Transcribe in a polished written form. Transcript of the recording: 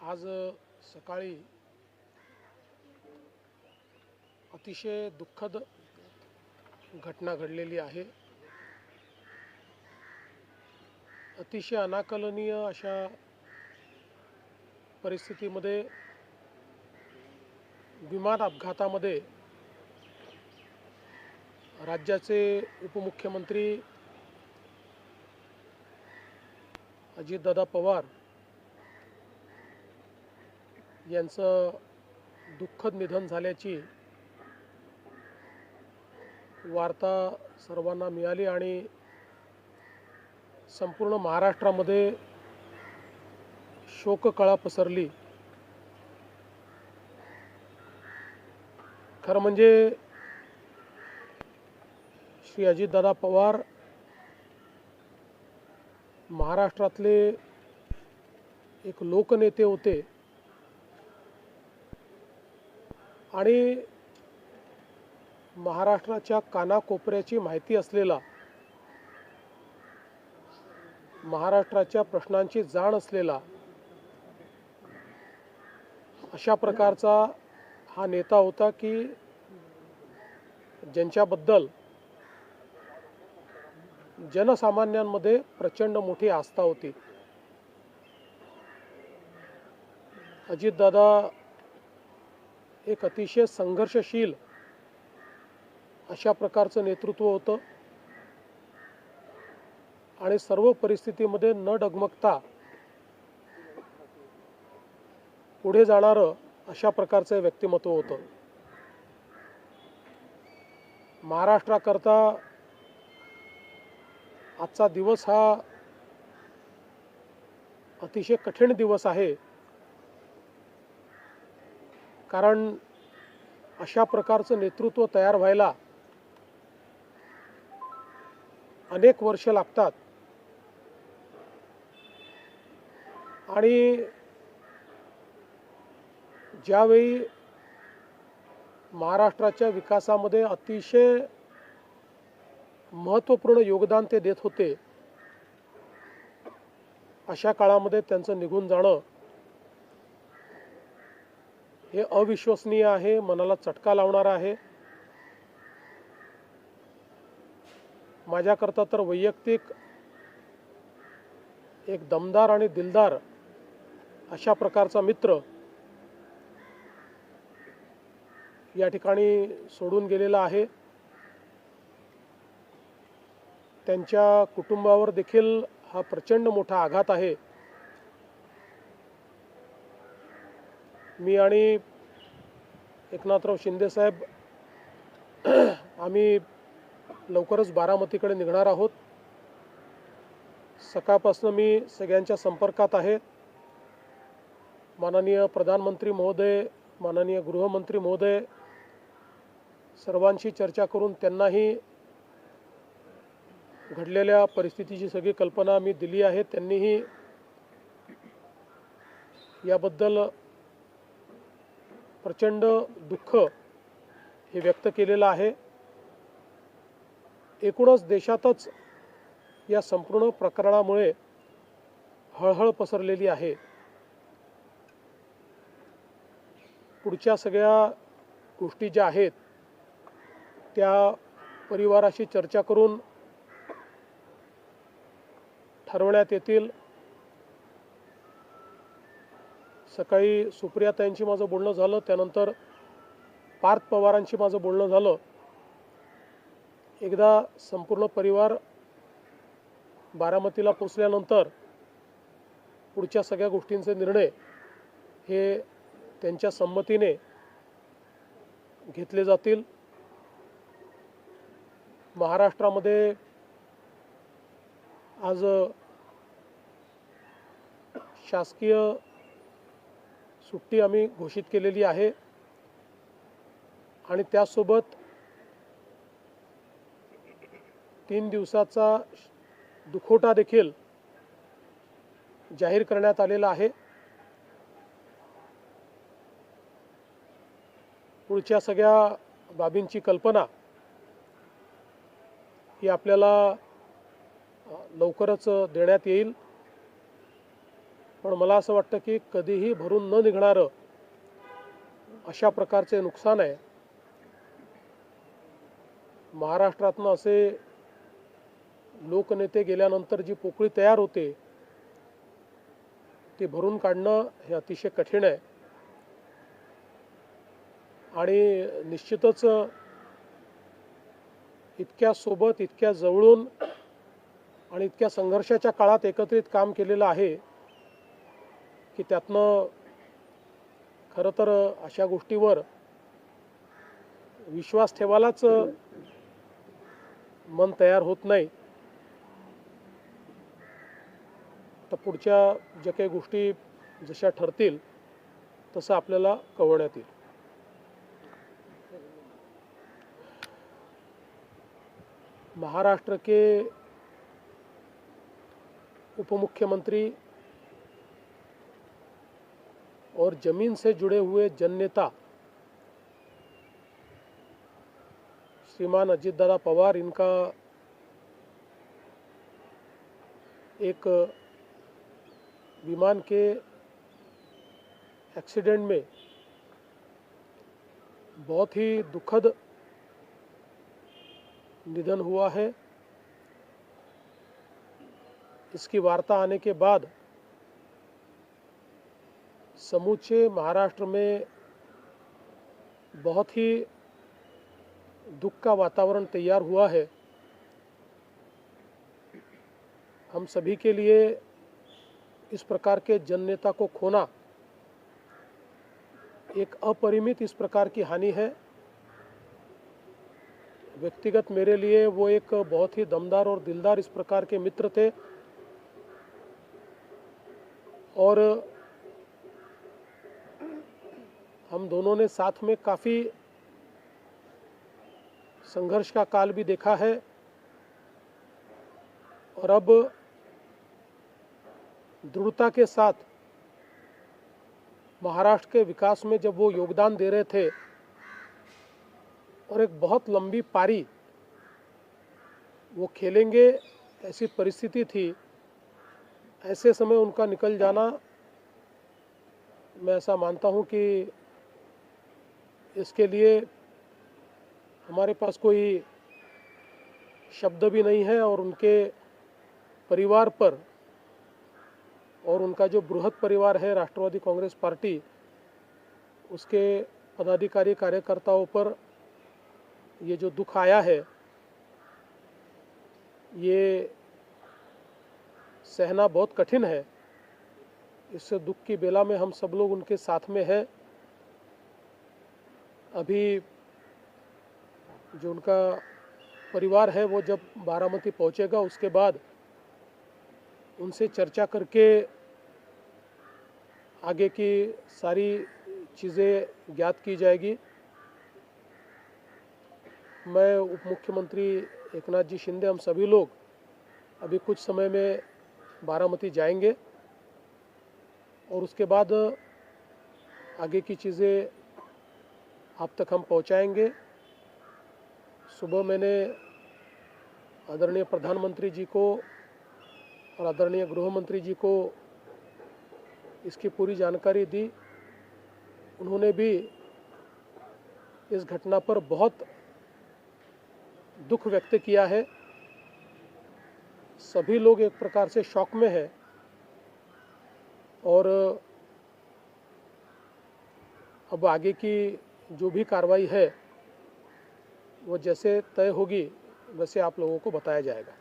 आज सकाळी अतिशय दुःखद घटना घडलेली आहे। अतिशय अनाकलनीय अशा परिस्थितीमध्ये विमान अपघातामध्ये राज्याचे उपमुख्यमंत्री अजितदादा पवार यांचं दुःखद निधन झाल्याची वार्ता सर्वांना मिळाली आणि संपूर्ण महाराष्ट्रामध्ये शोककळा पसरली। खरं म्हणजे श्री अजितदादा पवार महाराष्ट्रातले एक लोकनेते होते आणि महाराष्ट्राच्या कानाकोपऱ्याची माहिती असलेला, महाराष्ट्राच्या प्रश्नांची जाण असलेला अशा प्रकारचा हा नेता होता की ज्यांच्याबद्दल जनसामान्यांमध्ये प्रचंड मोठी आस्था होती। अजितदादा एक अतिशय संघर्षशील अशा प्रकारचं नेतृत्व होतं आणि सर्व परिस्थितीमध्ये न डगमगता पुढे जाणारं अशा प्रकारचं व्यक्तिमत्व होतं। महाराष्ट्राकरता आजचा दिवस हा अतिशय कठीण दिवस आहे, कारण अशा प्रकारचं नेतृत्व तयार व्हायला अनेक वर्ष लागतात आणि ज्यावेळी महाराष्ट्राच्या विकासामध्ये अतिशय महत्त्वपूर्ण योगदान ते देत होते, अशा काळामध्ये त्यांचं निघून जाणं हे अविश्वसनीय आहे, मनाला चटका लावणारा आहे। माझ्याकरता तर वैयक्तिक एक दमदार आणि दिलदार अशा प्रकारचा मित्र या ठिकाणी सोडून गेलेला आहे। त्यांच्या कुटुंबावर देखील हा प्रचंड मोठा आघात आहे। मी आणि एकनाथराव शिंदे साहेब आम्ही लवकरच बारामतीकडे निघणार आहोत। सकाळपासून मी सगळ्यांच्या संपर्कात आहे। माननीय प्रधानमंत्री महोदय, माननीय गृहमंत्री महोदय सर्वांशी चर्चा करून त्यांनाही घडलेल्या परिस्थितीची सगळी कल्पना मी दिली आहे। त्यांनीही याबद्दल प्रचंड दुःख हे व्यक्त केलेलं आहे। एकूणच देशातच या संपूर्ण प्रकरणामुळे हळहळ पसरलेली आहे। पुढच्या सगळ्या गोष्टी ज्या आहेत त्या परिवाराशी चर्चा करून ठरवण्यात येतील। सकाळी सुप्रियाताईंशी माझं बोलणं झालं, त्यानंतर पार्थ पवारांशी माझं बोलणं झालं। एकदा संपूर्ण परिवार बारामतीला पोचल्यानंतर पुढच्या सगळ्या गोष्टींचे निर्णय हे त्यांच्या संमतीने घेतले जातील। महाराष्ट्रामध्ये आज शासकीय सुट्टी आम्ही घोषित केलेली आहे आणि त्यासोबत 3 दिवसाचा दुखवटा देखील जाहीर करण्यात आलेला आहे। पुढच्या सगळ्या बाबींची कल्पना ही आपल्याला लवकरच देण्यात येईल। पण मला असं वाटतं की कधीही भरून न निघणारं अशा प्रकारचे नुकसान आहे. महाराष्ट्रातनं असे लोकनेते गेल्यानंतर जी पोकळी तयार होते ती भरून काढणं हे अतिशय कठीण आहे. आणि निश्चितच इतक्या सोबत, इतक्या जवळून आणि इतक्या संघर्षाच्या काळात एकत्रित काम केलेलं आहे की त्यातनं खरं तर अशा गोष्टीवर विश्वास ठेवायलाच मन तयार होत नाही. तर पुढच्या ज्या काही गोष्टी जशा ठरतील तसं आपल्याला कळवण्यात येईल. महाराष्ट्र के उप मुख्यमंत्री और जमीन से जुड़े हुए जननेता श्रीमान अजित दादा पवार, इनका एक विमान के एक्सीडेंट में बहुत ही दुखद निधन हुआ है. इसकी वार्ता आने के बाद समूचे महाराष्ट्र में बहुत ही दुख का वातावरण तैयार हुआ है. हम सभी के लिए इस प्रकार के जननेता को खोना एक अपरिमित इस प्रकार की हानि है. व्यक्तिगत मेरे लिए वो एक बहुत ही दमदार और दिलदार इस प्रकार के मित्र थे और हम दोनों ने साथ में काफ़ी संघर्ष का काल भी देखा है. और अब दृढ़ता के साथ महाराष्ट्र के विकास में जब वो योगदान दे रहे थे और एक बहुत लंबी पारी वो खेलेंगे ऐसी परिस्थिति थी, ऐसे समय उनका निकल जाना, मैं ऐसा मानता हूं कि इसके लिए हमारे पास कोई शब्द भी नहीं है. और उनके परिवार पर और उनका जो बृहद परिवार है राष्ट्रवादी कांग्रेस पार्टी, उसके पदाधिकारी कार्यकर्ताओं पर ये जो दुख आया है ये सहना बहुत कठिन है. इस दुख की बेला में हम सब लोग उनके साथ में हैं. अभी जो उनका परिवार है वो जब बारामती पहुंचेगा उसके बाद उनसे चर्चा करके आगे की सारी चीज़ें ज्ञात की जाएगी. मैं उप मुख्यमंत्री एकनाथ जी शिंदे, हम सभी लोग अभी कुछ समय में बारामती जाएंगे और उसके बाद आगे की चीज़ें आप तक हम पहुंचाएंगे. सुबह मैंने आदरणीय प्रधानमंत्री जी को और आदरणीय गृह मंत्री जी को इसकी पूरी जानकारी दी. उन्होंने भी इस घटना पर बहुत दुख व्यक्त किया है. सभी लोग एक प्रकार से शॉक में हैं और अब आगे की जो भी कार्रवाई है वो जैसे तय होगी वैसे आप लोगों को बताया जाएगा.